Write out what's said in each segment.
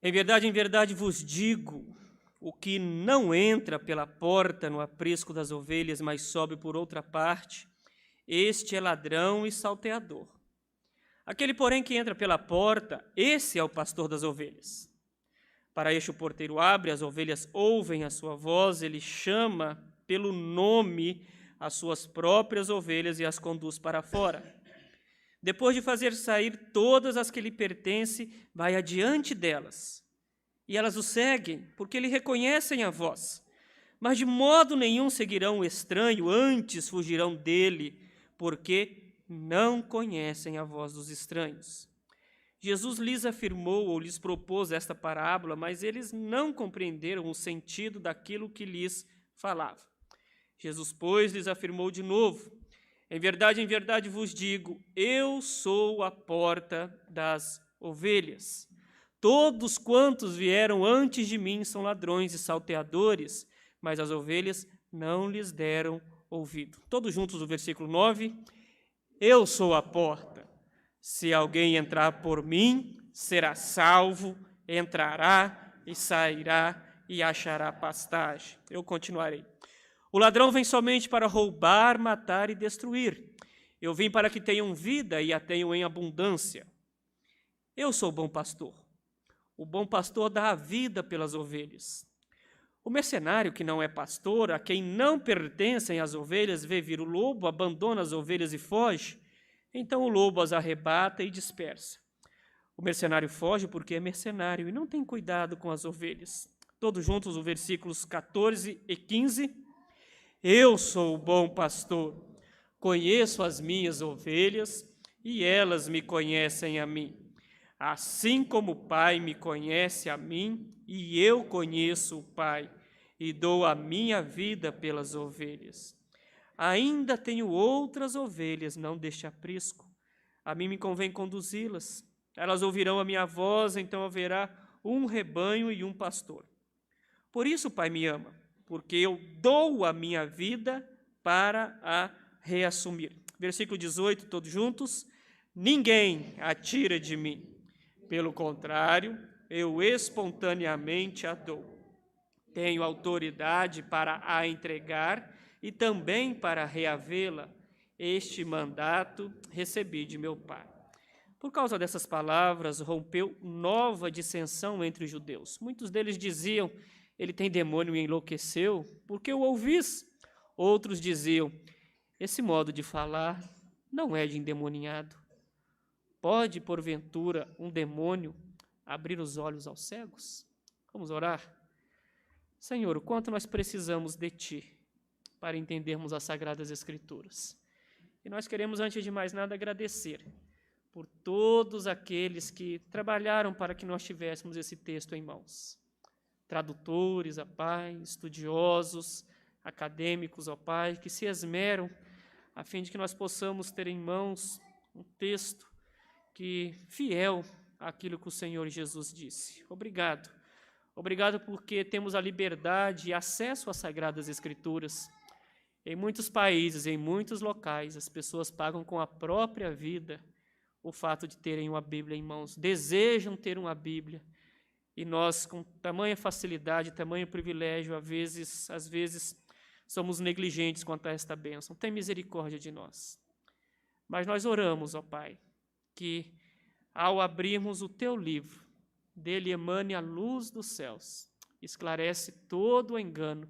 Em verdade vos digo, o que não entra pela porta no aprisco das ovelhas, mas sobe por outra parte, este é ladrão e salteador. Aquele, porém, que entra pela porta, esse é o pastor das ovelhas. Para este o porteiro abre, as ovelhas ouvem a sua voz, ele chama pelo nome as suas próprias ovelhas e as conduz para fora. Depois de fazer sair todas as que lhe pertencem, vai adiante delas. E elas o seguem, porque lhe reconhecem a voz. Mas de modo nenhum seguirão o estranho, antes fugirão dele, porque não conhecem a voz dos estranhos. Jesus lhes afirmou ou lhes propôs esta parábola, mas eles não compreenderam o sentido daquilo que lhes falava. Jesus, pois, lhes afirmou de novo: em verdade vos digo, eu sou a porta das ovelhas. Todos quantos vieram antes de mim são ladrões e salteadores, mas as ovelhas não lhes deram ouvido. Todos juntos o versículo 9. Eu sou a porta. Se alguém entrar por mim, será salvo, entrará e sairá e achará pastagem. Eu continuarei. O ladrão vem somente para roubar, matar e destruir. Eu vim para que tenham vida e a tenham em abundância. Eu sou o bom pastor. O bom pastor dá a vida pelas ovelhas. O mercenário que não é pastor, a quem não pertencem as ovelhas, vê vir o lobo, abandona as ovelhas e foge. Então o lobo as arrebata e dispersa. O mercenário foge porque é mercenário e não tem cuidado com as ovelhas. Todos juntos, os versículos 14 e 15. Eu sou o bom pastor, conheço as minhas ovelhas e elas me conhecem a mim. Assim como o Pai me conhece a mim e eu conheço o Pai e dou a minha vida pelas ovelhas. Ainda tenho outras ovelhas, não deste aprisco. A mim me convém conduzi-las. Elas ouvirão a minha voz, então haverá um rebanho e um pastor. Por isso o Pai me ama, porque eu dou a minha vida para a reassumir. Versículo 18, todos juntos. Ninguém a tira de mim. Pelo contrário, eu espontaneamente a dou. Tenho autoridade para a entregar e também para reavê-la. Este mandato recebi de meu Pai. Por causa dessas palavras, rompeu nova dissensão entre os judeus. Muitos deles diziam: ele tem demônio e enlouqueceu, porque o ouvis. Outros diziam: esse modo de falar não é de endemoniado. Pode, porventura, um demônio abrir os olhos aos cegos? Vamos orar? Senhor, o quanto nós precisamos de Ti para entendermos as Sagradas Escrituras. E nós queremos, antes de mais nada, agradecer por todos aqueles que trabalharam para que nós tivéssemos esse texto em mãos. Tradutores, ó Pai, estudiosos, acadêmicos, ó Pai, que se esmeram a fim de que nós possamos ter em mãos um texto que fiel àquilo que o Senhor Jesus disse. Obrigado. Obrigado porque temos a liberdade e acesso às Sagradas Escrituras. Em muitos países, em muitos locais, as pessoas pagam com a própria vida o fato de terem uma Bíblia em mãos, desejam ter uma Bíblia, e nós, com tamanha facilidade, tamanho privilégio, às vezes somos negligentes quanto a esta bênção. Tem misericórdia de nós. Mas nós oramos, ó Pai, que ao abrirmos o Teu livro, dele emane a luz dos céus, esclarece todo o engano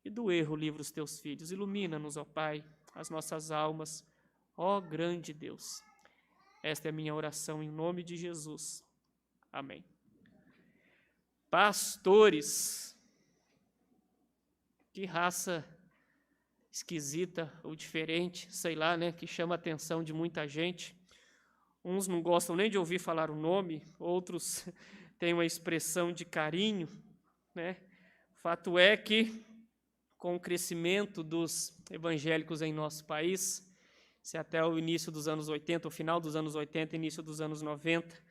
e do erro livra os Teus filhos. Ilumina-nos, ó Pai, as nossas almas, ó grande Deus. Esta é a minha oração em nome de Jesus. Amém. Pastores, que raça esquisita ou diferente, sei lá, né, que chama a atenção de muita gente. Uns não gostam nem de ouvir falar o nome, outros têm uma expressão de carinho, né? Fato é que, com o crescimento dos evangélicos em nosso país, se até o início dos anos 80, o final dos anos 80, início dos anos 90,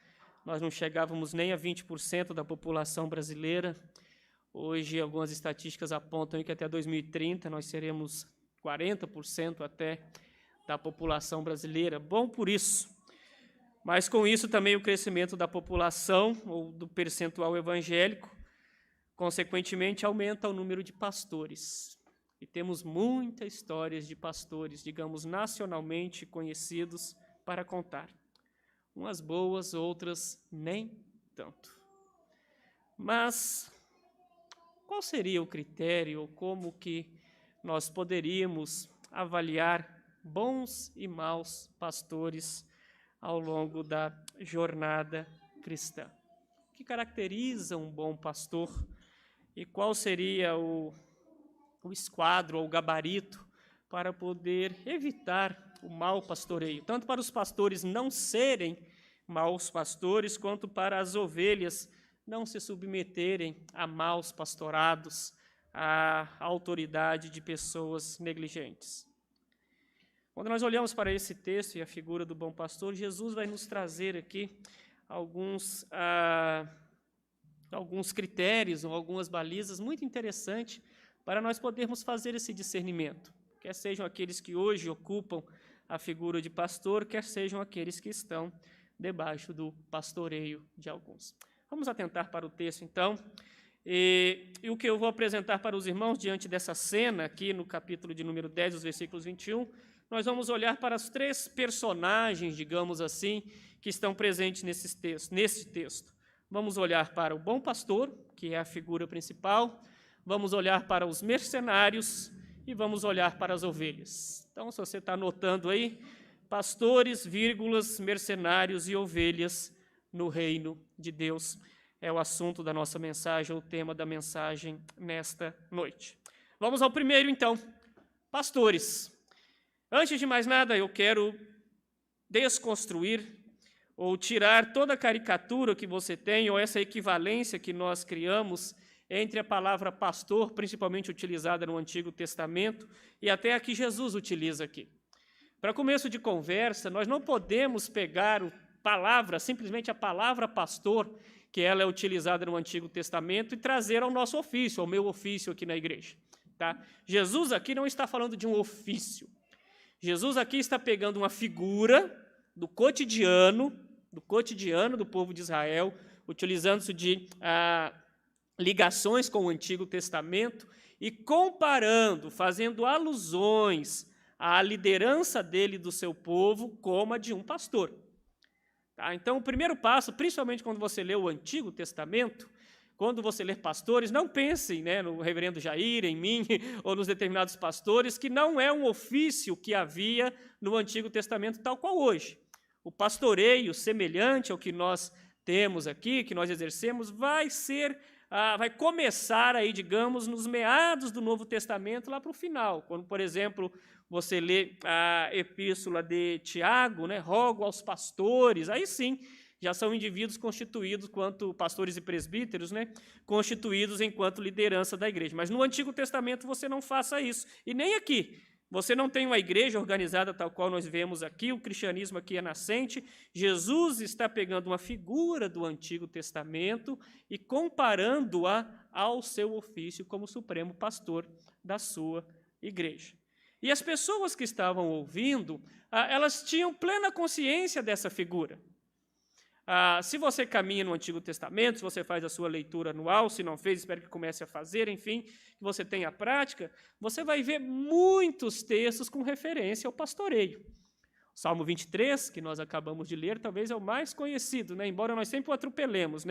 nós não chegávamos nem a 20% da população brasileira. Hoje, algumas estatísticas apontam que até 2030 nós seremos 40% até da população brasileira. Bom por isso. mas com isso também o crescimento da população ou do percentual evangélico, consequentemente aumenta o número de pastores. E temos muitas histórias de pastores, digamos, nacionalmente conhecidos para contar. Umas boas, outras nem tanto. Mas qual seria o critério, ou como que nós poderíamos avaliar bons e maus pastores ao longo da jornada cristã? O que caracteriza um bom pastor e qual seria o esquadro ou o gabarito para poder evitar o mau pastoreio, tanto para os pastores não serem maus pastores, quanto para as ovelhas não se submeterem a maus pastorados, à autoridade de pessoas negligentes. Quando nós olhamos para esse texto e a figura do bom pastor, Jesus vai nos trazer aqui alguns critérios ou algumas balizas muito interessantes para nós podermos fazer esse discernimento, quer sejam aqueles que hoje ocupam a figura de pastor, quer sejam aqueles que estão debaixo do pastoreio de alguns. Vamos atentar para o texto, então, e o que eu vou apresentar para os irmãos diante dessa cena, aqui no capítulo de número 10, os versículos 21, nós vamos olhar para os 3 personagens, digamos assim, que estão presentes nesse texto. Vamos olhar para o bom pastor, que é a figura principal, vamos olhar para os mercenários e vamos olhar para as ovelhas. Então, se você está anotando aí, pastores, vírgulas, mercenários e ovelhas no reino de Deus é o assunto da nossa mensagem, o tema da mensagem nesta noite. Vamos ao primeiro, então, pastores. Antes de mais nada, eu quero desconstruir ou tirar toda a caricatura que você tem, ou essa equivalência que nós criamos entre a palavra pastor, principalmente utilizada no Antigo Testamento, e até a que Jesus utiliza aqui. Para começo de conversa, nós não podemos pegar simplesmente a palavra pastor, que ela é utilizada no Antigo Testamento, e trazer ao nosso ofício, ao meu ofício aqui na igreja. Tá? Jesus aqui não está falando de um ofício. Jesus aqui está pegando uma figura do cotidiano do povo de Israel, utilizando-se de ligações com o Antigo Testamento e comparando, fazendo alusões à liderança dele, do seu povo, como a de um pastor. Tá? Então, o primeiro passo, principalmente quando você lê o Antigo Testamento, quando você ler pastores, não pensem, no reverendo Jair, em mim, ou nos determinados pastores, que não é um ofício que havia no Antigo Testamento tal qual hoje. O pastoreio, semelhante ao que nós temos aqui, que nós exercemos, vai começar aí, digamos, nos meados do Novo Testamento, lá para o final, quando, por exemplo, você lê a epístola de Tiago, rogo aos pastores, aí sim, já são indivíduos constituídos quanto pastores e presbíteros, constituídos enquanto liderança da igreja. Mas no Antigo Testamento você não faça isso, e nem aqui. Você não tem uma igreja organizada tal qual nós vemos aqui, o cristianismo aqui é nascente. Jesus está pegando uma figura do Antigo Testamento e comparando-a ao seu ofício como supremo pastor da sua igreja. E as pessoas que estavam ouvindo, elas tinham plena consciência dessa figura. Se você caminha no Antigo Testamento, se você faz a sua leitura anual, se não fez, espero que comece a fazer, enfim, que você tenha prática, você vai ver muitos textos com referência ao pastoreio. O Salmo 23, que nós acabamos de ler, talvez é o mais conhecido, embora nós sempre o atropelemos.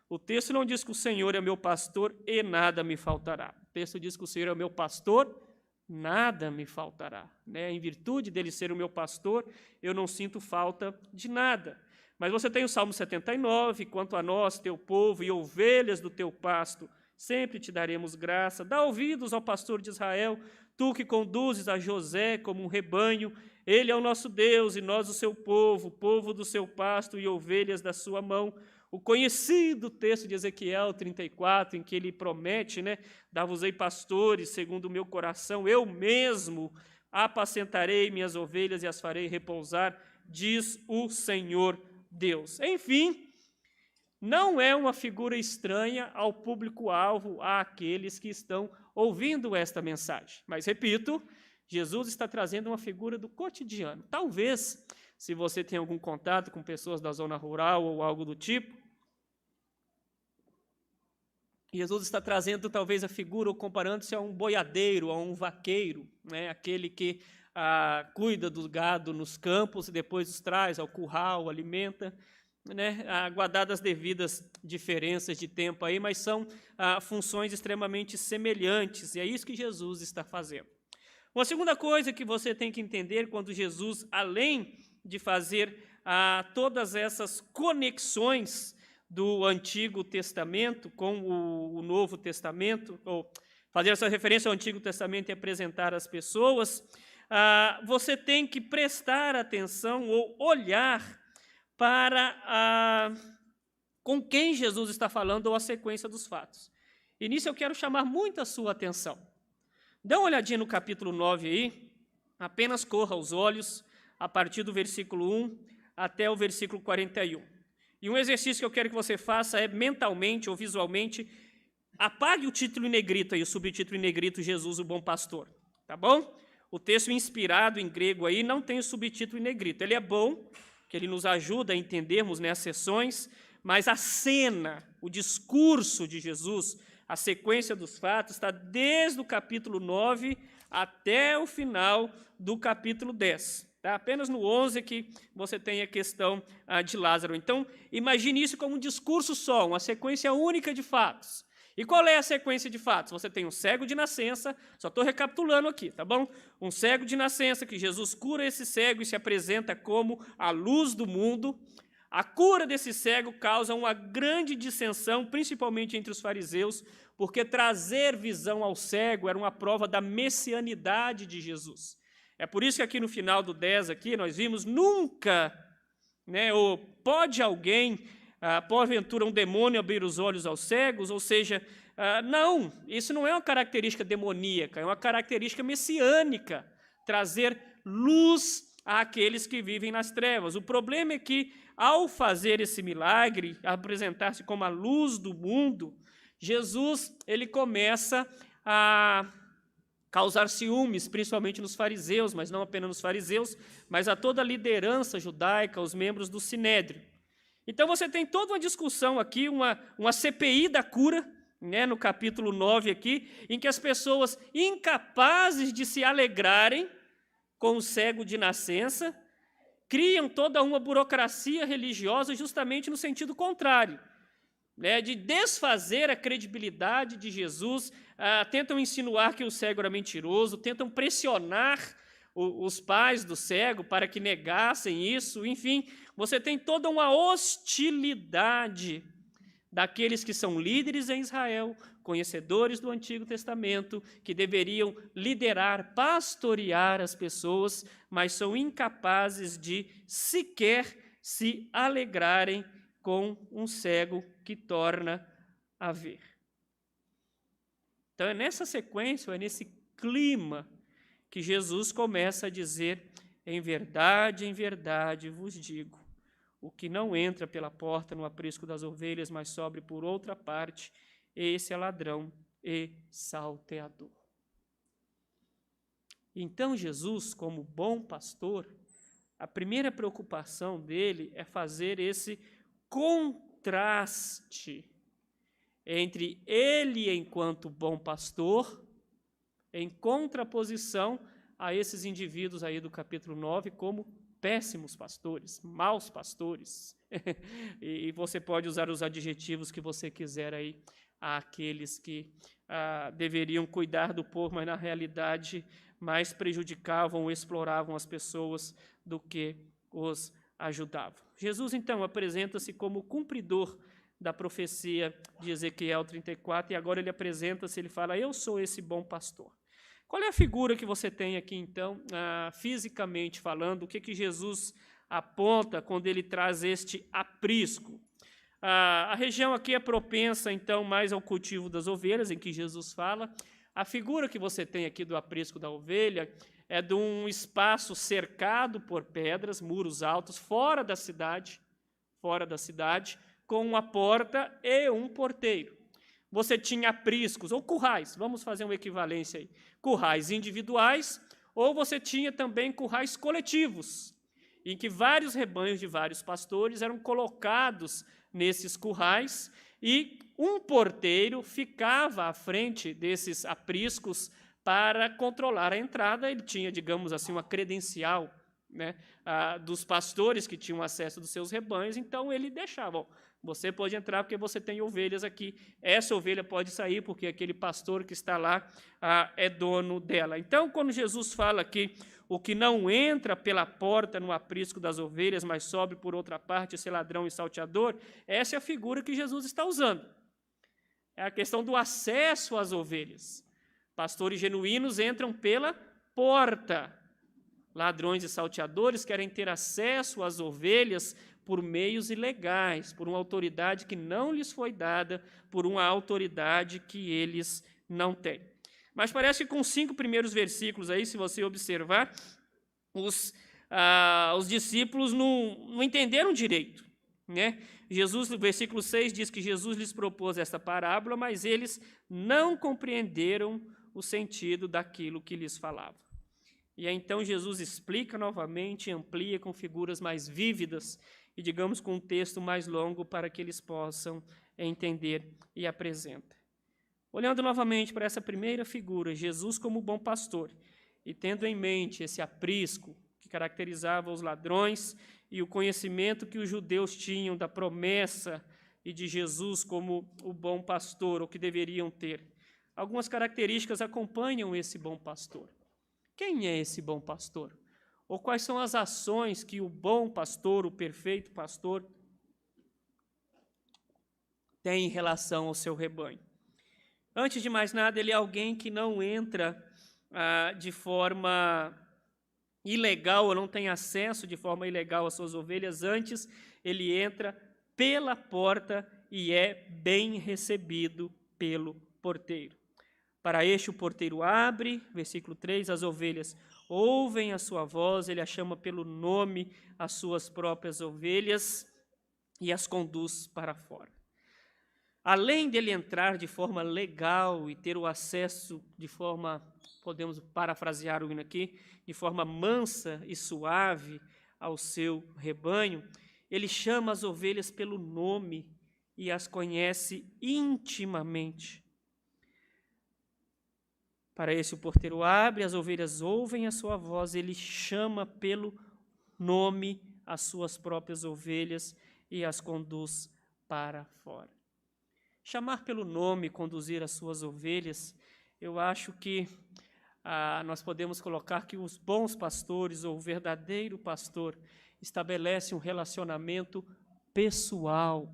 O texto não diz que o Senhor é meu pastor e nada me faltará. O texto diz que o Senhor é o meu pastor, nada me faltará. Em virtude dele ser o meu pastor, eu não sinto falta de nada. Mas você tem o Salmo 79, quanto a nós, teu povo e ovelhas do teu pasto, sempre te daremos graça. Dá ouvidos ao pastor de Israel, tu que conduzes a José como um rebanho. Ele é o nosso Deus e nós o seu povo, povo do seu pasto e ovelhas da sua mão. O conhecido texto de Ezequiel 34, em que ele promete, dar-vos-ei pastores segundo o meu coração, eu mesmo apacentarei minhas ovelhas e as farei repousar, diz o Senhor Deus. Enfim, não é uma figura estranha ao público-alvo, àqueles que estão ouvindo esta mensagem. Mas, repito, Jesus está trazendo uma figura do cotidiano. Talvez se você tem algum contato com pessoas da zona rural ou algo do tipo. Jesus está trazendo talvez a figura, ou comparando-se a um boiadeiro, a um vaqueiro, né? Aquele que cuida do gado nos campos e depois os traz ao curral, alimenta, né? Guardadas as devidas diferenças de tempo aí, mas são funções extremamente semelhantes, e é isso que Jesus está fazendo. Uma segunda coisa que você tem que entender quando Jesus, além de fazer todas essas conexões do Antigo Testamento com o Novo Testamento, ou fazer essa referência ao Antigo Testamento e apresentar às pessoas, você tem que prestar atenção ou olhar para com quem Jesus está falando ou a sequência dos fatos. E nisso eu quero chamar muito a sua atenção. Dá uma olhadinha no capítulo 9 aí, apenas corra os olhos a partir do versículo 1 até o versículo 41. E um exercício que eu quero que você faça é mentalmente ou visualmente, apague o título em negrito aí, o subtítulo em negrito, Jesus, o bom pastor, tá bom? O texto inspirado em grego aí não tem o subtítulo em negrito. Ele é bom, que ele nos ajuda a entendermos, né, as sessões, mas a cena, o discurso de Jesus, a sequência dos fatos, está desde o capítulo 9 até o final do capítulo 10. Tá? Apenas no 11 que você tem a questão de Lázaro. Então, imagine isso como um discurso só, uma sequência única de fatos. E qual é a sequência de fatos? Você tem um cego de nascença, só estou recapitulando aqui, tá bom? Um cego de nascença, que Jesus cura esse cego e se apresenta como a luz do mundo. A cura desse cego causa uma grande dissensão, principalmente entre os fariseus, porque trazer visão ao cego era uma prova da messianidade de Jesus. É por isso que aqui no final do 10, aqui, nós vimos nunca, né, ou pode alguém, porventura um demônio abrir os olhos aos cegos, ou seja, não, isso não é uma característica demoníaca, é uma característica messiânica, trazer luz àqueles que vivem nas trevas. O problema é que, ao fazer esse milagre, apresentar-se como a luz do mundo, Jesus ele começa a causar ciúmes, principalmente nos fariseus, mas não apenas nos fariseus, mas a toda a liderança judaica, os membros do Sinédrio. Então você tem toda uma discussão aqui, uma CPI da cura, né, no capítulo 9 aqui, em que as pessoas incapazes de se alegrarem com o cego de nascença, criam toda uma burocracia religiosa justamente no sentido contrário, né, de desfazer a credibilidade de Jesus, tentam insinuar que o cego era mentiroso, tentam pressionar os pais do cego para que negassem isso, enfim, você tem toda uma hostilidade daqueles que são líderes em Israel, conhecedores do Antigo Testamento, que deveriam liderar, pastorear as pessoas, mas são incapazes de sequer se alegrarem com um cego que torna a ver. Então é nessa sequência, é nesse clima que Jesus começa a dizer: em verdade vos digo, o que não entra pela porta no aprisco das ovelhas, mas sobe por outra parte, esse é ladrão e salteador. Então Jesus, como bom pastor, a primeira preocupação dele é fazer esse contraste entre ele enquanto bom pastor, em contraposição a esses indivíduos aí do capítulo 9 como péssimos pastores, maus pastores. E você pode usar os adjetivos que você quiser aí àqueles que deveriam cuidar do povo, mas na realidade mais prejudicavam ou exploravam as pessoas do que os ajudavam. Jesus, então, apresenta-se como cumpridor da profecia de Ezequiel 34, e agora ele apresenta-se, ele fala: eu sou esse bom pastor. Qual é a figura que você tem aqui, então, fisicamente falando? O que Jesus aponta quando ele traz este aprisco? A região aqui é propensa, então, mais ao cultivo das ovelhas, em que Jesus fala. A figura que você tem aqui do aprisco da ovelha é de um espaço cercado por pedras, muros altos, fora da cidade, com uma porta e um porteiro. Você tinha apriscos, ou currais, vamos fazer uma equivalência aí, currais individuais, ou você tinha também currais coletivos. em que vários rebanhos de vários pastores eram colocados nesses currais e um porteiro ficava à frente desses apriscos para controlar a entrada. Ele tinha, digamos assim, uma credencial, né, dos pastores que tinham acesso dos seus rebanhos, então ele deixava, você pode entrar porque você tem ovelhas aqui, essa ovelha pode sair porque aquele pastor que está lá é dono dela. Então, quando Jesus fala aqui, o que não entra pela porta no aprisco das ovelhas, mas sobe por outra parte, esse ladrão e salteador, essa é a figura que Jesus está usando. É a questão do acesso às ovelhas. Pastores genuínos entram pela porta. Ladrões e salteadores querem ter acesso às ovelhas por meios ilegais, por uma autoridade que não lhes foi dada, por uma autoridade que eles não têm. Mas parece que com os 5 primeiros versículos aí, se você observar, os discípulos não entenderam direito, né? Jesus, no versículo 6, diz que Jesus lhes propôs esta parábola, mas eles não compreenderam o sentido daquilo que lhes falava. E aí, então, Jesus explica novamente, amplia com figuras mais vívidas e, digamos, com um texto mais longo para que eles possam entender e apresenta. Olhando novamente para essa primeira figura, Jesus como bom pastor, e tendo em mente esse aprisco que caracterizava os ladrões e o conhecimento que os judeus tinham da promessa e de Jesus como o bom pastor, ou que deveriam ter, algumas características acompanham esse bom pastor. Quem é esse bom pastor? Ou quais são as ações que o bom pastor, o perfeito pastor, tem em relação ao seu rebanho? Antes de mais nada, ele é alguém que não entra de forma ilegal, ou não tem acesso de forma ilegal às suas ovelhas. Antes, ele entra pela porta e é bem recebido pelo porteiro. Para este o porteiro abre, versículo 3, as ovelhas ouvem a sua voz, ele a chama pelo nome, as suas próprias ovelhas, e as conduz para fora. Além dele entrar de forma legal e ter o acesso de forma, podemos parafrasear o hino aqui, de forma mansa e suave ao seu rebanho, ele chama as ovelhas pelo nome e as conhece intimamente. Para esse o porteiro abre, as ovelhas ouvem a sua voz, ele chama pelo nome as suas próprias ovelhas e as conduz para fora. Chamar pelo nome, conduzir as suas ovelhas, eu acho que nós podemos colocar que os bons pastores, ou o verdadeiro pastor, estabelece um relacionamento pessoal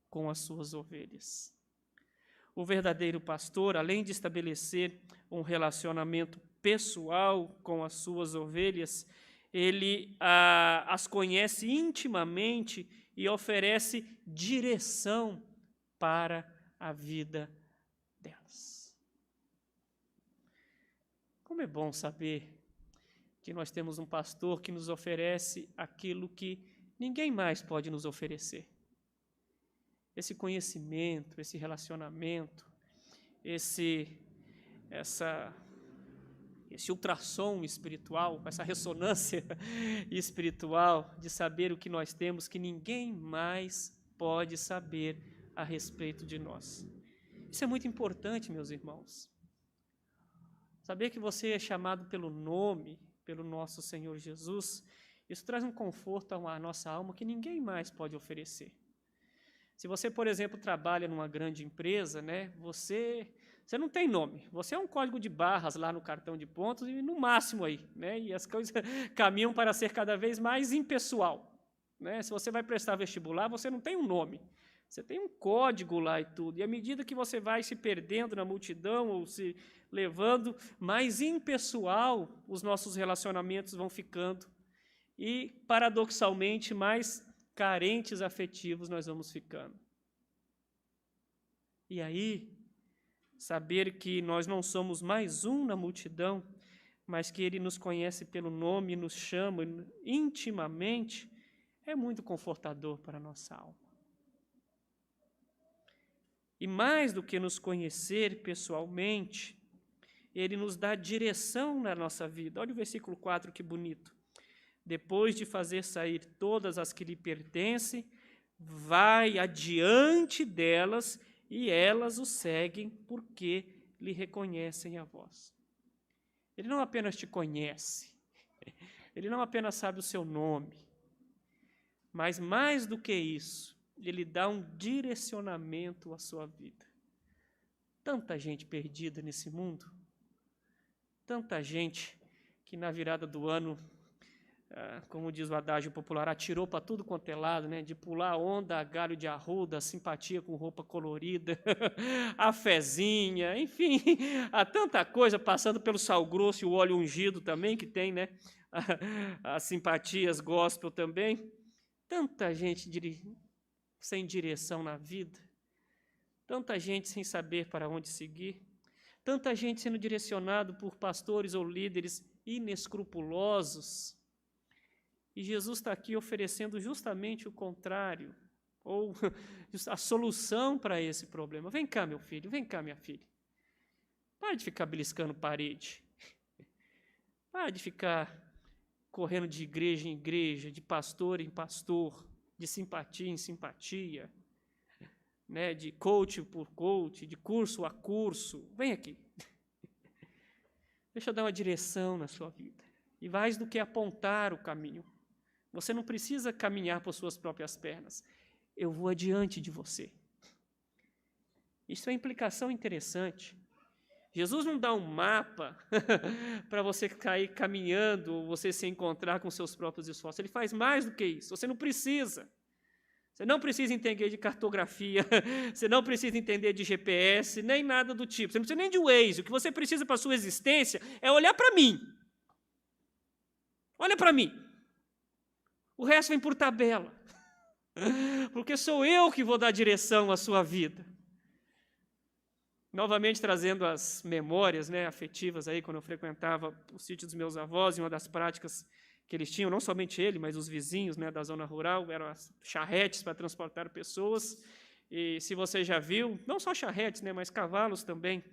com as suas ovelhas. O verdadeiro pastor, além de estabelecer um relacionamento pessoal com as suas ovelhas, ele as conhece intimamente e oferece direção para a vida delas. Como é bom saber que nós temos um pastor que nos oferece aquilo que ninguém mais pode nos oferecer. Esse conhecimento, esse relacionamento, esse ultrassom espiritual, essa ressonância espiritual de saber o que nós temos que ninguém mais pode saber a respeito de nós. Isso é muito importante, meus irmãos. Saber que você é chamado pelo nome, pelo nosso Senhor Jesus, isso traz um conforto à nossa alma que ninguém mais pode oferecer. Se você, por exemplo, trabalha numa grande empresa, né, você não tem nome, você é um código de barras lá no cartão de pontos e no máximo aí, né, e as coisas caminham para ser cada vez mais impessoal, né? Se você vai prestar vestibular, você não tem um nome, você tem um código lá e tudo, e à medida que você vai se perdendo na multidão ou se levando, mais impessoal os nossos relacionamentos vão ficando e, paradoxalmente, mais carentes afetivos nós vamos ficando. E aí, saber que nós não somos mais um na multidão, mas que Ele nos conhece pelo nome e nos chama intimamente, é muito confortador para a nossa alma. E mais do que nos conhecer pessoalmente, Ele nos dá direção na nossa vida. Olha o versículo 4, que bonito. depois de fazer sair todas as que lhe pertencem, vai adiante delas e elas o seguem porque lhe reconhecem a voz. Ele não apenas te conhece, ele não apenas sabe o seu nome, mas mais do que isso, ele dá um direcionamento à sua vida. Tanta gente perdida nesse mundo, tanta gente que na virada do ano, como diz o adágio popular, atirou para tudo quanto é lado, né? De pular onda, galho de arruda, simpatia com roupa colorida, a fezinha, enfim, há tanta coisa, passando pelo sal grosso e o óleo ungido também, que tem, né? As simpatias gospel também. Tanta gente sem direção na vida, tanta gente sem saber para onde seguir, tanta gente sendo direcionado por pastores ou líderes inescrupulosos. E Jesus está aqui oferecendo justamente o contrário, ou a solução para esse problema. Vem cá, meu filho, vem cá, minha filha. Para de ficar beliscando parede. Para de ficar correndo de igreja em igreja, de pastor em pastor, de simpatia em simpatia, né, de coach por coach, de curso a curso. Vem aqui. Deixa eu dar uma direção na sua vida. E mais do que apontar o caminho. Você não precisa caminhar por suas próprias pernas. Eu vou adiante de você. Isso é uma implicação interessante. Jesus não dá um mapa para você cair caminhando ou você se encontrar com seus próprios esforços. Ele faz mais do que isso. Você não precisa. Você não precisa entender de cartografia, você não precisa entender de GPS, nem nada do tipo. Você não precisa nem de Waze. O que você precisa para a sua existência é olhar para mim. Olha para mim. O resto vem por tabela. Porque sou eu que vou dar direção à sua vida. Novamente trazendo as memórias, né, afetivas aí, quando eu frequentava o sítio dos meus avós, e uma das práticas que eles tinham, não somente ele, mas os vizinhos, né, da zona rural, eram as charretes para transportar pessoas. E se você já viu, não só charretes, né, mas cavalos também,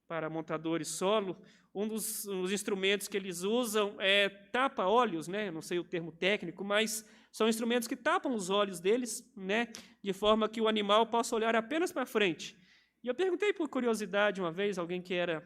para montadores solo, um dos instrumentos que eles usam é tapa-olhos, né, não sei o termo técnico, mas são instrumentos que tapam os olhos deles, né, de forma que o animal possa olhar apenas para frente. E eu perguntei por curiosidade uma vez, alguém que era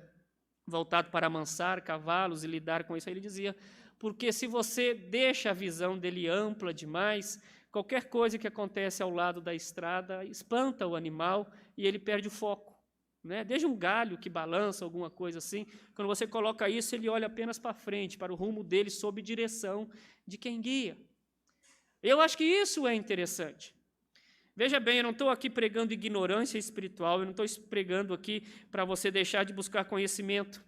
voltado para amansar cavalos e lidar com isso, aí ele dizia, porque se você deixa a visão dele ampla demais, qualquer coisa que acontece ao lado da estrada espanta o animal e ele perde o foco. Né? Desde um galho que balança, alguma coisa assim, quando você coloca isso, ele olha apenas para frente, para o rumo dele, sob direção de quem guia. Eu acho que isso é interessante. Veja bem, eu não estou aqui pregando ignorância espiritual, eu não estou pregando aqui para você deixar de buscar conhecimento.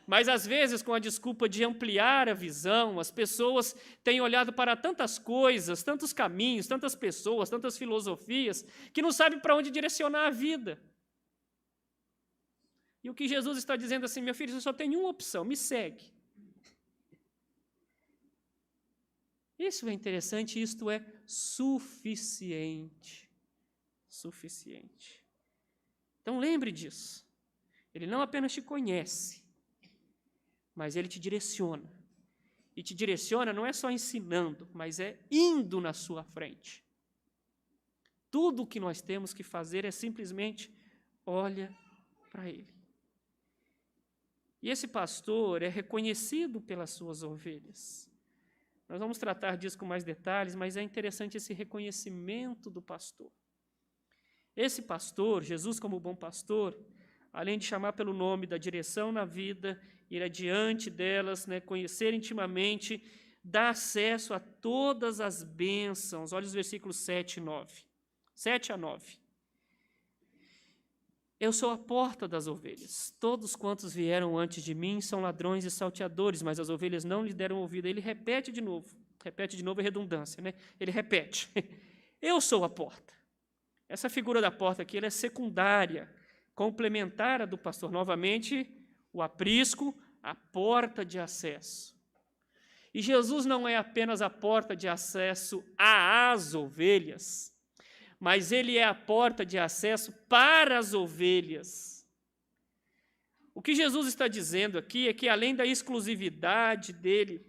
Mas, às vezes, com a desculpa de ampliar a visão, as pessoas têm olhado para tantas coisas, tantos caminhos, tantas pessoas, tantas filosofias, que não sabem para onde direcionar a vida. E o que Jesus está dizendo assim, meu filho, você só tem uma opção, me segue. Isso é interessante, isto é suficiente. Suficiente. Então lembre disso. Ele não apenas te conhece, mas ele te direciona. E te direciona não é só ensinando, mas é indo na sua frente. Tudo o que nós temos que fazer é simplesmente olha para ele. E esse pastor é reconhecido pelas suas ovelhas. Nós vamos tratar disso com mais detalhes, mas é interessante esse reconhecimento do pastor. Esse pastor, Jesus como bom pastor, além de chamar pelo nome da direção na vida, ir adiante delas, né, conhecer intimamente, dá acesso a todas as bênçãos. Olha os versículos 7 e 9. 7 a 9. Eu sou a porta das ovelhas. Todos quantos vieram antes de mim são ladrões e salteadores, mas as ovelhas não lhe deram ouvido. Ele repete de novo é redundância, né? Ele repete. Eu sou a porta. Essa figura da porta aqui ela é secundária, complementar a do pastor. Novamente, o aprisco, a porta de acesso. E Jesus não é apenas a porta de acesso às ovelhas, mas ele é a porta de acesso para as ovelhas. O que Jesus está dizendo aqui é que, além da exclusividade dele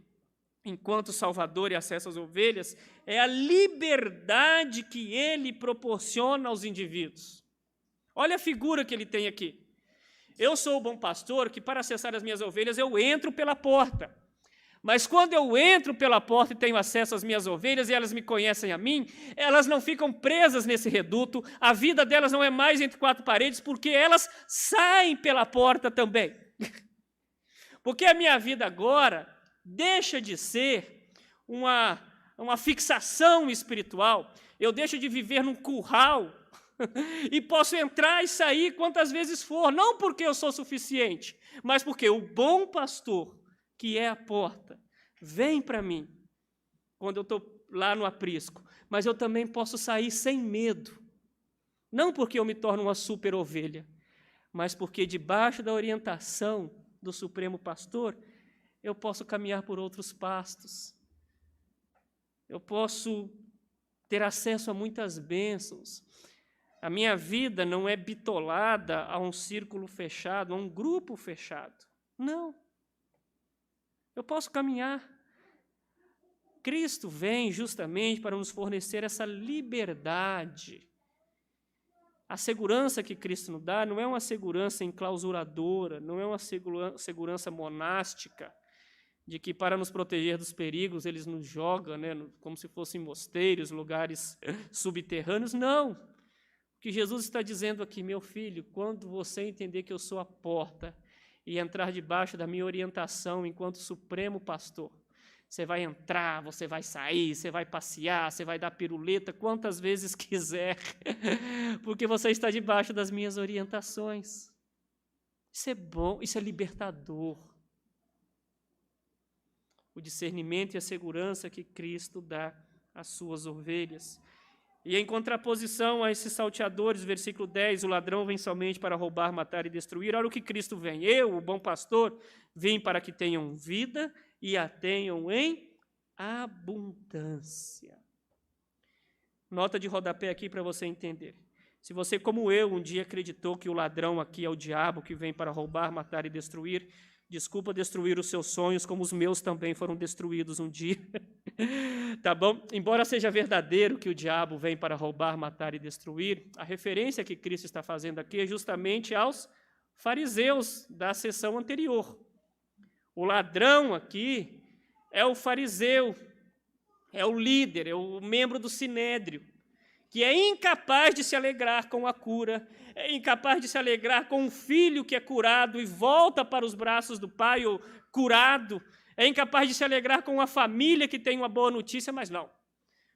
enquanto Salvador e acesso às ovelhas, é a liberdade que ele proporciona aos indivíduos. Olha a figura que ele tem aqui. Eu sou o bom pastor que, para acessar as minhas ovelhas, eu entro pela porta. Mas quando eu entro pela porta e tenho acesso às minhas ovelhas e elas me conhecem a mim, elas não ficam presas nesse reduto, a vida delas não é mais entre quatro paredes, porque elas saem pela porta também. Porque a minha vida agora deixa de ser uma fixação espiritual, eu deixo de viver num curral e posso entrar e sair quantas vezes for, não porque eu sou suficiente, mas porque o bom pastor, que é a porta, vem para mim quando eu estou lá no aprisco, mas eu também posso sair sem medo, não porque eu me torno uma super ovelha, mas porque debaixo da orientação do Supremo Pastor, eu posso caminhar por outros pastos, eu posso ter acesso a muitas bênçãos. A minha vida não é bitolada a um círculo fechado, a um grupo fechado. Não. Eu posso caminhar. Cristo vem justamente para nos fornecer essa liberdade. A segurança que Cristo nos dá não é uma segurança enclausuradora, não é uma segurança monástica, de que para nos proteger dos perigos eles nos jogam, como se fossem mosteiros, lugares subterrâneos. Não. O que Jesus está dizendo aqui, meu filho, quando você entender que eu sou a porta e entrar debaixo da minha orientação enquanto supremo pastor, você vai entrar, você vai sair, você vai passear, você vai dar piruleta quantas vezes quiser, porque você está debaixo das minhas orientações. Isso é bom, isso é libertador. O discernimento e a segurança que Cristo dá às suas ovelhas. E em contraposição a esses salteadores, versículo 10, o ladrão vem somente para roubar, matar e destruir. Olha o que Cristo vem. Eu, o bom pastor, vim para que tenham vida e a tenham em abundância. Nota de rodapé aqui para você entender. Se você, como eu, um dia acreditou que o ladrão aqui é o diabo que vem para roubar, matar e destruir, desculpa destruir os seus sonhos, como os meus também foram destruídos um dia. Tá bom? Embora seja verdadeiro que o diabo vem para roubar, matar e destruir, a referência que Cristo está fazendo aqui é justamente aos fariseus da sessão anterior. O ladrão aqui é o fariseu, é o líder, é o membro do sinédrio, que é incapaz de se alegrar com a cura, é incapaz de se alegrar com um filho que é curado e volta para os braços do pai, ou curado, é incapaz de se alegrar com uma família que tem uma boa notícia, mas não.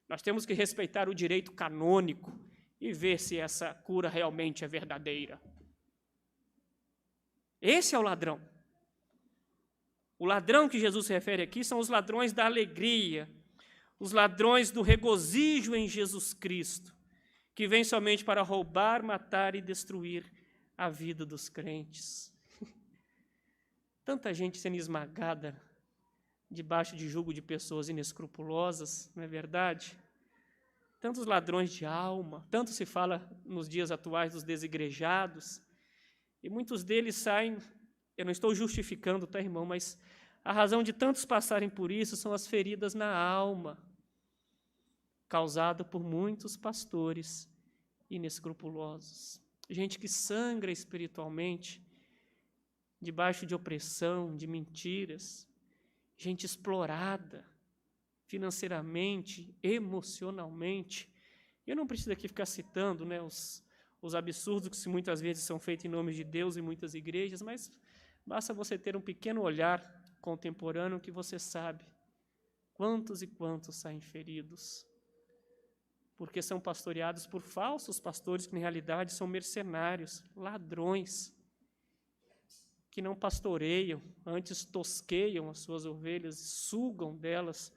Nós temos que respeitar o direito canônico e ver se essa cura realmente é verdadeira. Esse é o ladrão. O ladrão que Jesus se refere aqui são os ladrões da alegria, os ladrões do regozijo em Jesus Cristo, que vêm somente para roubar, matar e destruir a vida dos crentes. Tanta gente sendo esmagada debaixo de jugo de pessoas inescrupulosas, não é verdade? Tantos ladrões de alma, tanto se fala nos dias atuais dos desigrejados, e muitos deles saem, eu não estou justificando, tá, irmão, mas a razão de tantos passarem por isso são as feridas na alma, causada por muitos pastores inescrupulosos. Gente que sangra espiritualmente, debaixo de opressão, de mentiras, gente explorada financeiramente, emocionalmente. Eu não preciso aqui ficar citando, os absurdos que muitas vezes são feitos em nome de Deus em muitas igrejas, mas basta você ter um pequeno olhar contemporâneo que você sabe quantos e quantos saem feridos, porque são pastoreados por falsos pastores que, na realidade, são mercenários, ladrões, que não pastoreiam, antes tosqueiam as suas ovelhas e sugam delas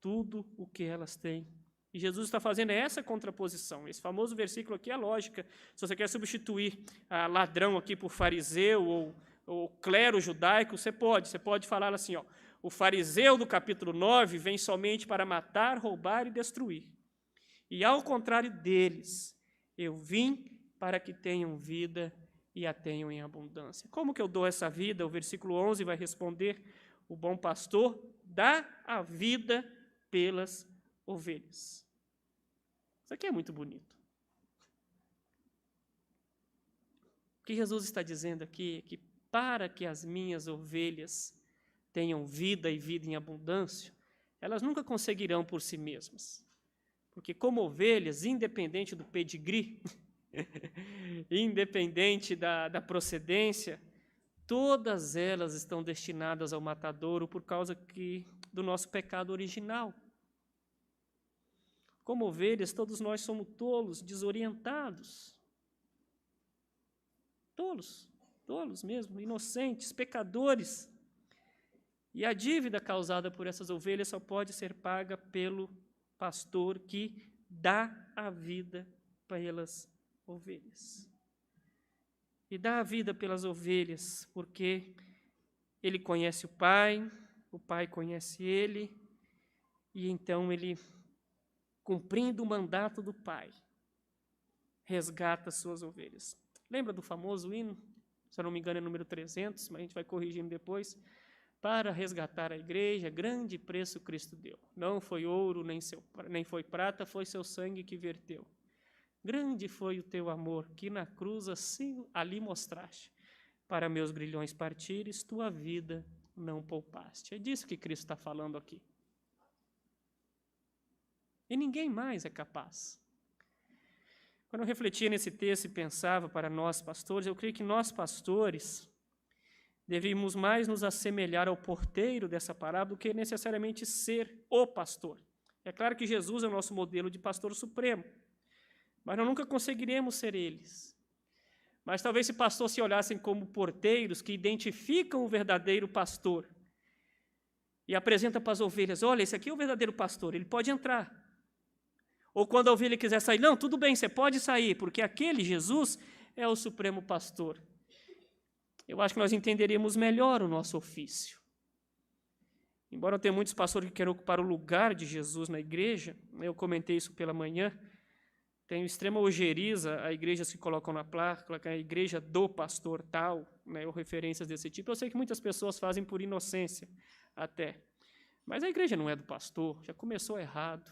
tudo o que elas têm. E Jesus está fazendo essa contraposição. Esse famoso versículo aqui é lógica. Se você quer substituir ladrão aqui por fariseu ou clero judaico, você pode falar assim, o fariseu do capítulo 9 vem somente para matar, roubar e destruir. E ao contrário deles, eu vim para que tenham vida e a tenham em abundância. Como que eu dou essa vida? O versículo 11 vai responder: o bom pastor dá a vida pelas ovelhas. Isso aqui é muito bonito. O que Jesus está dizendo aqui é que para que as minhas ovelhas tenham vida e vida em abundância, elas nunca conseguirão por si mesmas. Porque como ovelhas, independente do pedigree, independente da procedência, todas elas estão destinadas ao matadouro por causa do nosso pecado original. Como ovelhas, todos nós somos tolos, desorientados. Tolos mesmo, inocentes, pecadores. E a dívida causada por essas ovelhas só pode ser paga pelo pastor que dá a vida pelas ovelhas. E dá a vida pelas ovelhas porque ele conhece o Pai conhece ele, e então ele, cumprindo o mandato do Pai, resgata as suas ovelhas. Lembra do famoso hino? Se eu não me engano é número 300, mas a gente vai corrigindo depois. Para resgatar a igreja, grande preço Cristo deu. Não foi ouro, nem foi prata, foi seu sangue que verteu. Grande foi o teu amor, que na cruz assim ali mostraste. Para meus grilhões partires, tua vida não poupaste. É disso que Cristo está falando aqui. E ninguém mais é capaz. Quando eu refletia nesse texto e pensava para nós pastores, eu creio que nós pastores devíamos mais nos assemelhar ao porteiro dessa parábola do que necessariamente ser o pastor. É claro que Jesus é o nosso modelo de pastor supremo, mas nós nunca conseguiremos ser eles. Mas talvez se pastores se olhassem como porteiros que identificam o verdadeiro pastor e apresentam para as ovelhas, olha, esse aqui é o verdadeiro pastor, ele pode entrar. Ou quando a ovelha quiser sair, não, tudo bem, você pode sair, porque aquele Jesus é o supremo pastor. Eu acho que nós entenderíamos melhor o nosso ofício. Embora tenha muitos pastores que querem ocupar o lugar de Jesus na igreja, eu comentei isso pela manhã, tem extrema ojeriza, a igreja se colocam na placa, a igreja do pastor tal, né, ou referências desse tipo. Eu sei que muitas pessoas fazem por inocência até, mas a igreja não é do pastor, já começou errado.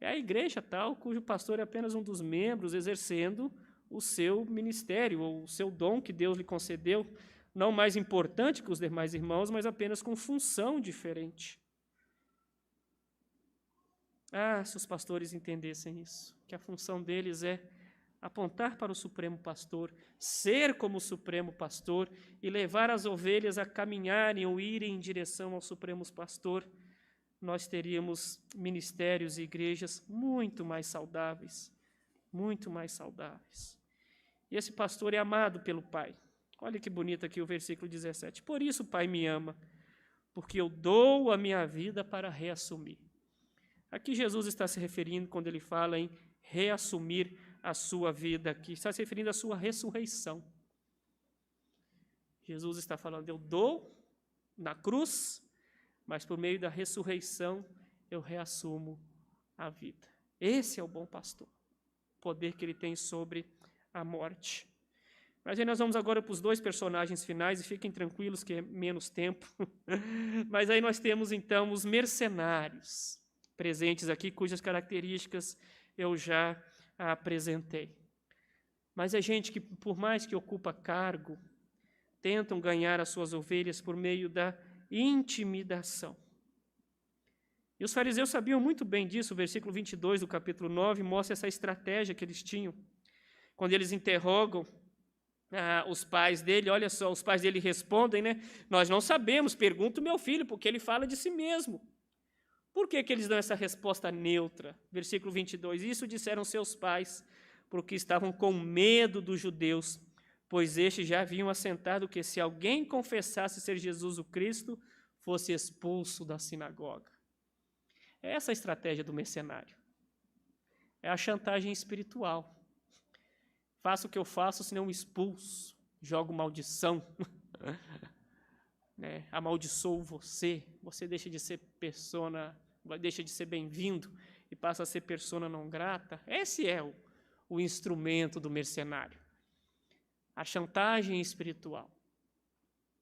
É a igreja tal, cujo pastor é apenas um dos membros exercendo o seu ministério, ou o seu dom que Deus lhe concedeu, não mais importante que os demais irmãos, mas apenas com função diferente. Se os pastores entendessem isso, que a função deles é apontar para o Supremo Pastor, ser como o Supremo Pastor e levar as ovelhas a caminharem ou irem em direção ao Supremo Pastor, nós teríamos ministérios e igrejas muito mais saudáveis, muito mais saudáveis. E esse pastor é amado pelo Pai. Olha que bonito aqui o versículo 17. Por isso o Pai me ama, porque eu dou a minha vida para reassumir. Aqui Jesus está se referindo, quando ele fala em reassumir a sua vida aqui, está se referindo à sua ressurreição. Jesus está falando, eu dou na cruz, mas por meio da ressurreição eu reassumo a vida. Esse é o bom pastor, o poder que ele tem sobre a morte. Mas aí nós vamos agora para os dois personagens finais, e fiquem tranquilos que é menos tempo. Mas aí nós temos então os mercenários presentes aqui, cujas características eu já apresentei. Mas é gente que, por mais que ocupa cargo, tentam ganhar as suas ovelhas por meio da intimidação. E os fariseus sabiam muito bem disso. O versículo 22 do capítulo 9 mostra essa estratégia que eles tinham. Quando eles interrogam os pais dele, olha só, os pais dele respondem, né? Nós não sabemos, pergunta o meu filho, porque ele fala de si mesmo. Por que eles dão essa resposta neutra? Versículo 22, isso disseram seus pais, porque estavam com medo dos judeus, pois estes já haviam assentado que se alguém confessasse ser Jesus o Cristo, fosse expulso da sinagoga. É essa a estratégia do mercenário. É a chantagem espiritual. Faça o que eu faço, senão expulso, jogo maldição, né? Amaldiçoo você, você deixa de ser persona, deixa de ser bem-vindo e passa a ser persona não grata. Esse é o instrumento do mercenário. A chantagem espiritual,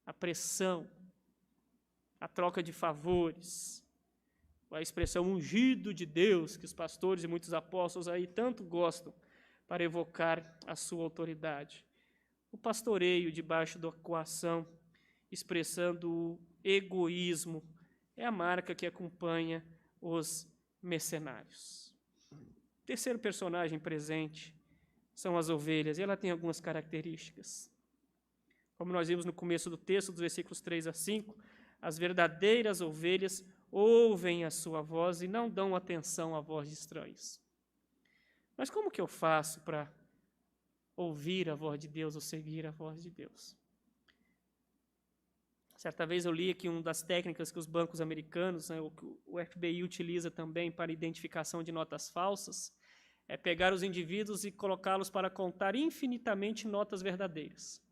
a pressão, a troca de favores, a expressão ungido de Deus, que os pastores e muitos apóstolos aí tanto gostam para evocar a sua autoridade. O pastoreio debaixo da coação, expressando o egoísmo, é a marca que acompanha os mercenários. O terceiro personagem presente são as ovelhas, e ela tem algumas características. Como nós vimos no começo do texto, dos versículos 3 a 5, as verdadeiras ovelhas ouvem a sua voz e não dão atenção à voz de estranhos. Mas como que eu faço para ouvir a voz de Deus ou seguir a voz de Deus? Certa vez eu li aqui uma das técnicas que os bancos americanos, né, o FBI utiliza também para identificação de notas falsas, é pegar os indivíduos e colocá-los para contar infinitamente notas verdadeiras.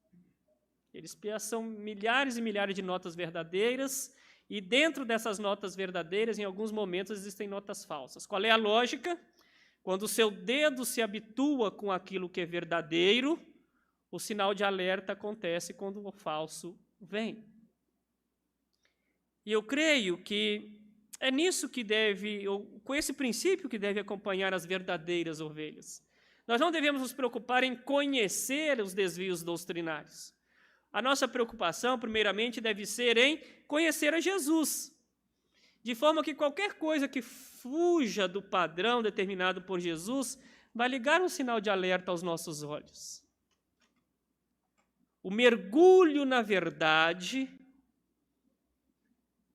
Eles pensam milhares e milhares de notas verdadeiras, e dentro dessas notas verdadeiras, em alguns momentos, existem notas falsas. Qual é a lógica? Quando o seu dedo se habitua com aquilo que é verdadeiro, o sinal de alerta acontece quando o falso vem. E eu creio que é nisso que deve, ou com esse princípio que deve acompanhar as verdadeiras ovelhas. Nós não devemos nos preocupar em conhecer os desvios doutrinários. A nossa preocupação, primeiramente, deve ser em conhecer a Jesus, de forma que qualquer coisa que fuja do padrão determinado por Jesus vai ligar um sinal de alerta aos nossos olhos. O mergulho na verdade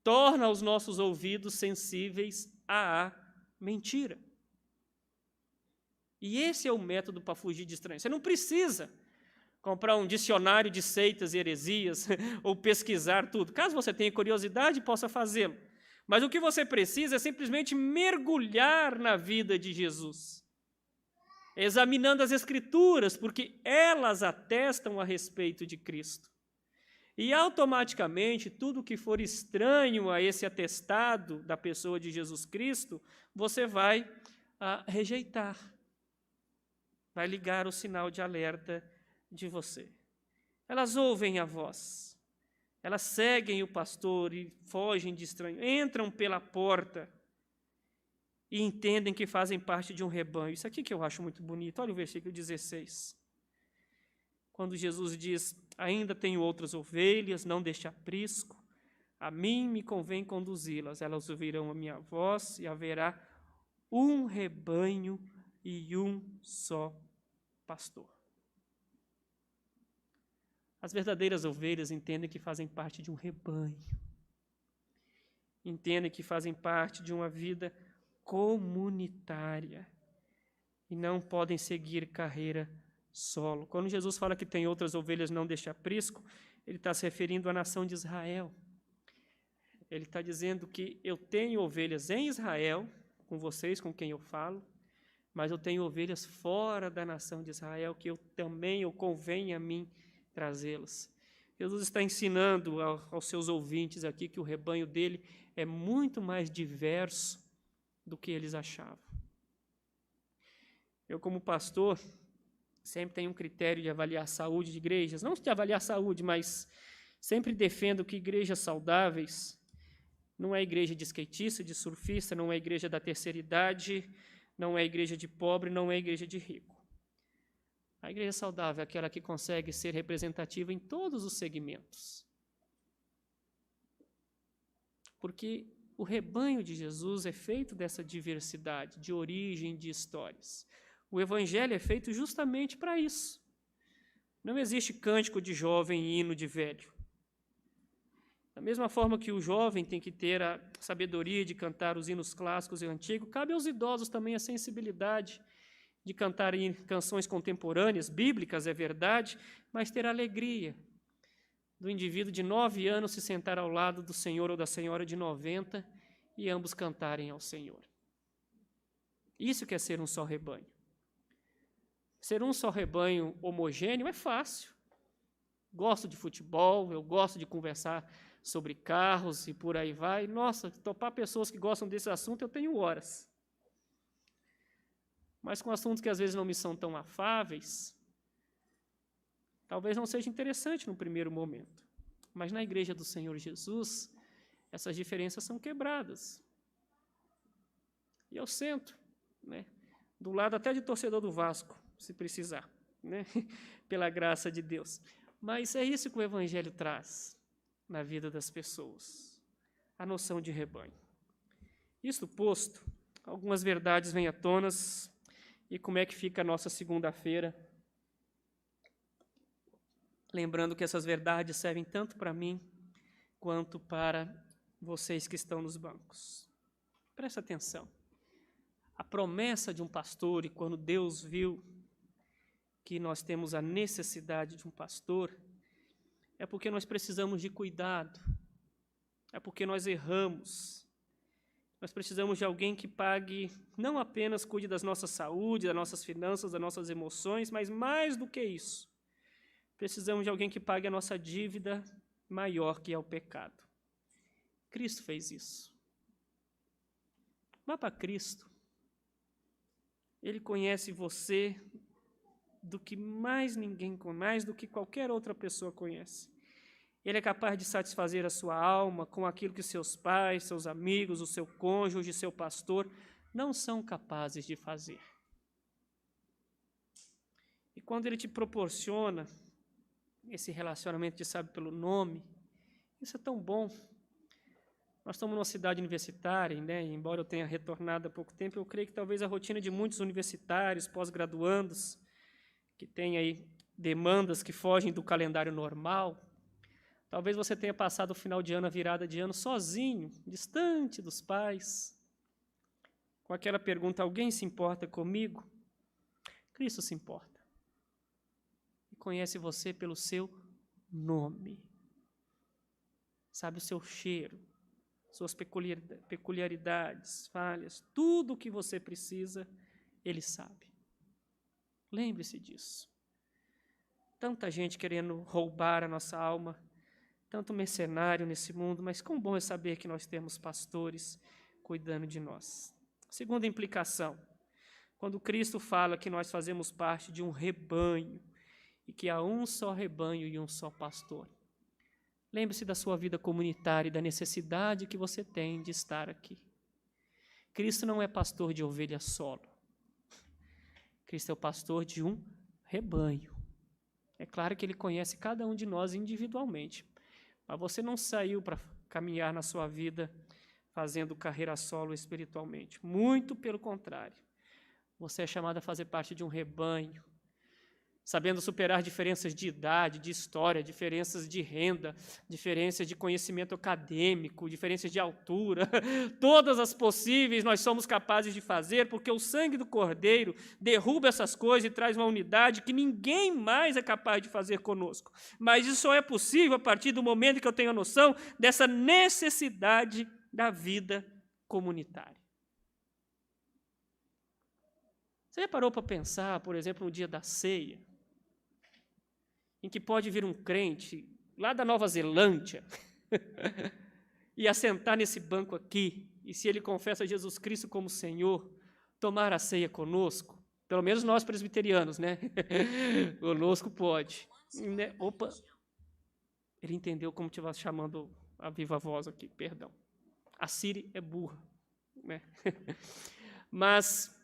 torna os nossos ouvidos sensíveis à mentira. E esse é o método para fugir de estranhos. Você não precisa comprar um dicionário de seitas e heresias ou pesquisar tudo. Caso você tenha curiosidade, possa fazê-lo. Mas o que você precisa é simplesmente mergulhar na vida de Jesus, examinando as Escrituras, porque elas atestam a respeito de Cristo. E automaticamente, tudo que for estranho a esse atestado da pessoa de Jesus Cristo, você vai rejeitar. Vai ligar o sinal de alerta de você. Elas ouvem a voz. Elas seguem o pastor e fogem de estranho. Entram pela porta e entendem que fazem parte de um rebanho. Isso aqui que eu acho muito bonito. Olha o versículo 16. Quando Jesus diz: ainda tenho outras ovelhas, não deste aprisco, a mim me convém conduzi-las, elas ouvirão a minha voz e haverá um rebanho e um só pastor. As verdadeiras ovelhas entendem que fazem parte de um rebanho, entendem que fazem parte de uma vida comunitária e não podem seguir carreira solo. Quando Jesus fala que tem outras ovelhas, não deste aprisco, ele está se referindo à nação de Israel. Ele está dizendo que eu tenho ovelhas em Israel, com vocês, com quem eu falo, mas eu tenho ovelhas fora da nação de Israel, que eu convém a mim trazê-las. Jesus está ensinando aos seus ouvintes aqui que o rebanho dele é muito mais diverso do que eles achavam. Eu, como pastor, sempre tenho um critério de avaliar a saúde de igrejas, não de avaliar a saúde, mas sempre defendo que igrejas saudáveis não é igreja de skatista, de surfista, não é igreja da terceira idade, não é igreja de pobre, não é igreja de rico. A igreja saudável é aquela que consegue ser representativa em todos os segmentos. Porque o rebanho de Jesus é feito dessa diversidade, de origem, de histórias. O evangelho é feito justamente para isso. Não existe cântico de jovem e hino de velho. Da mesma forma que o jovem tem que ter a sabedoria de cantar os hinos clássicos e antigos, cabe aos idosos também a sensibilidade de cantar canções contemporâneas, bíblicas, é verdade, mas ter a alegria do indivíduo de 9 anos se sentar ao lado do senhor ou da senhora de 90 e ambos cantarem ao Senhor. Isso que é ser um só rebanho. Ser um só rebanho homogêneo é fácil. Gosto de futebol, eu gosto de conversar sobre carros e por aí vai. Nossa, topar pessoas que gostam desse assunto, eu tenho horas. Mas com assuntos que às vezes não me são tão afáveis, talvez não seja interessante no primeiro momento. Mas na igreja do Senhor Jesus, essas diferenças são quebradas. E eu sento, né, do lado até de torcedor do Vasco, se precisar, né, pela graça de Deus. Mas é isso que o Evangelho traz na vida das pessoas, a noção de rebanho. Isto posto, algumas verdades vêm à tona, e como é que fica a nossa segunda-feira? Lembrando que essas verdades servem tanto para mim, quanto para vocês que estão nos bancos. Presta atenção. A promessa de um pastor, e quando Deus viu que nós temos a necessidade de um pastor, é porque nós precisamos de cuidado, é porque nós erramos. Nós precisamos de alguém que pague, não apenas cuide das nossas saúdes, das nossas finanças, das nossas emoções, mas mais do que isso, precisamos de alguém que pague a nossa dívida maior, que é o pecado. Cristo fez isso. Vá para Cristo. Ele conhece você do que mais ninguém, mais do que qualquer outra pessoa conhece. Ele é capaz de satisfazer a sua alma com aquilo que seus pais, seus amigos, o seu cônjuge, seu pastor não são capazes de fazer. E quando ele te proporciona esse relacionamento de sabe pelo nome, isso é tão bom. Nós estamos numa cidade universitária, né? E embora eu tenha retornado há pouco tempo, eu creio que talvez a rotina de muitos universitários, pós-graduandos, que têm aí demandas que fogem do calendário normal, talvez você tenha passado o final de ano, a virada de ano, sozinho, distante dos pais, com aquela pergunta, alguém se importa comigo? Cristo se importa. E conhece você pelo seu nome. Sabe o seu cheiro, suas peculiaridades, falhas, tudo o que você precisa, Ele sabe. Lembre-se disso. Tanta gente querendo roubar a nossa alma, tanto mercenário nesse mundo, mas quão bom é saber que nós temos pastores cuidando de nós. Segunda implicação, quando Cristo fala que nós fazemos parte de um rebanho, e que há um só rebanho e um só pastor. Lembre-se da sua vida comunitária e da necessidade que você tem de estar aqui. Cristo não é pastor de ovelha solo. Cristo é o pastor de um rebanho. É claro que Ele conhece cada um de nós individualmente, mas você não saiu para caminhar na sua vida fazendo carreira solo espiritualmente. Muito pelo contrário. Você é chamado a fazer parte de um rebanho, sabendo superar diferenças de idade, de história, diferenças de renda, diferenças de conhecimento acadêmico, diferenças de altura, todas as possíveis nós somos capazes de fazer, porque o sangue do Cordeiro derruba essas coisas e traz uma unidade que ninguém mais é capaz de fazer conosco. Mas isso só é possível a partir do momento que eu tenho a noção dessa necessidade da vida comunitária. Você já parou para pensar, por exemplo, no dia da ceia, em que pode vir um crente lá da Nova Zelândia e assentar nesse banco aqui, e se ele confessa Jesus Cristo como Senhor, tomar a ceia conosco? Pelo menos nós presbiterianos, né? Conosco pode. Né? Opa! Ele entendeu como estivesse chamando a viva voz aqui, perdão. A Siri é burra, né? Mas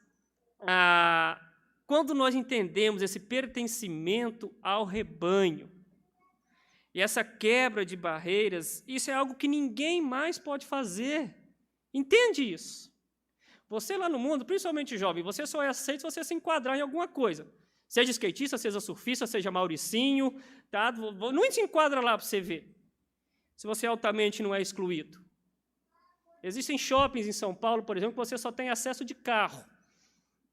quando nós entendemos esse pertencimento ao rebanho e essa quebra de barreiras, isso é algo que ninguém mais pode fazer. Entende isso? Você lá no mundo, principalmente jovem, você só é aceito se você se enquadrar em alguma coisa. Seja skatista, seja surfista, seja mauricinho, tá? Não se enquadra lá para você ver, se você altamente não é excluído. Existem shoppings em São Paulo, por exemplo, que você só tem acesso de carro.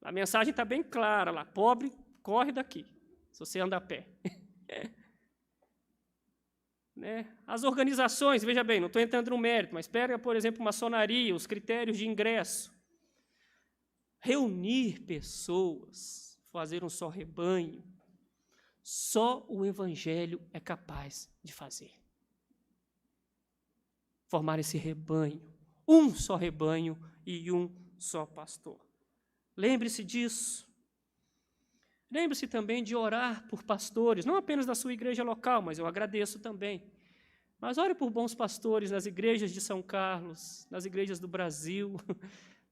A mensagem está bem clara lá, pobre, corre daqui, se você anda a pé. Né? As organizações, veja bem, não estou entrando no mérito, mas pega, por exemplo, maçonaria, os critérios de ingresso. Reunir pessoas, fazer um só rebanho, só o Evangelho é capaz de fazer. Formar esse rebanho, um só rebanho e um só pastor. Lembre-se disso. Lembre-se também de orar por pastores, não apenas da sua igreja local, mas eu agradeço também. Mas ore por bons pastores nas igrejas de São Carlos, nas igrejas do Brasil,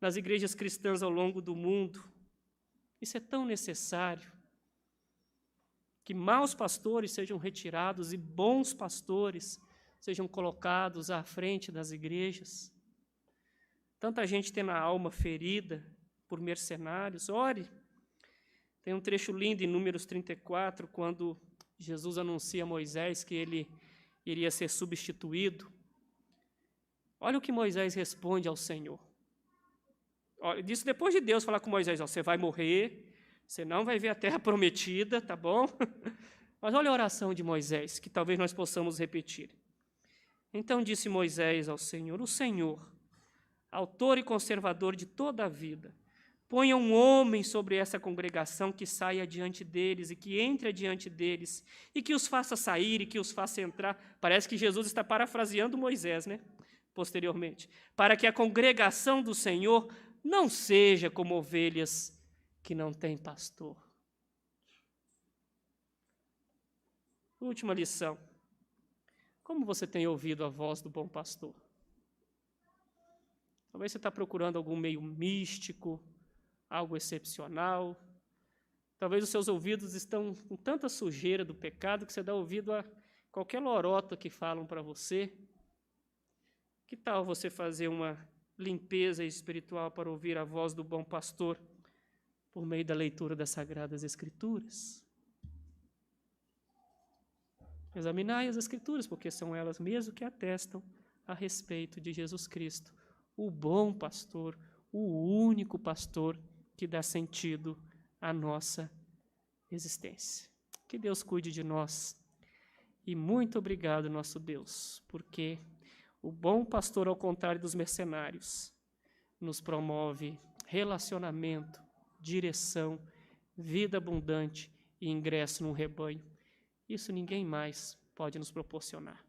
nas igrejas cristãs ao longo do mundo. Isso é tão necessário. Que maus pastores sejam retirados e bons pastores sejam colocados à frente das igrejas. Tanta gente tendo a alma ferida por mercenários. Ore. Tem um trecho lindo em Números 34, quando Jesus anuncia a Moisés que ele iria ser substituído. Olha o que Moisés responde ao Senhor. Olha, isso depois de Deus falar com Moisés, ó, você vai morrer, você não vai ver a terra prometida, tá bom? Mas olha a oração de Moisés, que talvez nós possamos repetir. Então disse Moisés ao Senhor, o Senhor, autor e conservador de toda a vida, ponha um homem sobre essa congregação que saia diante deles e que entre diante deles e que os faça sair e que os faça entrar. Parece que Jesus está parafraseando Moisés, né? Posteriormente. Para que a congregação do Senhor não seja como ovelhas que não têm pastor. Última lição. Como você tem ouvido a voz do bom pastor? Talvez você está procurando algum meio místico, algo excepcional. Talvez os seus ouvidos estão com tanta sujeira do pecado que você dá ouvido a qualquer lorota que falam para você. Que tal você fazer uma limpeza espiritual para ouvir a voz do bom pastor por meio da leitura das Sagradas Escrituras? Examinai as Escrituras, porque são elas mesmo que atestam a respeito de Jesus Cristo, o bom pastor, o único pastor que dá sentido à nossa existência. Que Deus cuide de nós. E muito obrigado, nosso Deus, porque o bom pastor, ao contrário dos mercenários, nos promove relacionamento, direção, vida abundante e ingresso num rebanho. Isso ninguém mais pode nos proporcionar.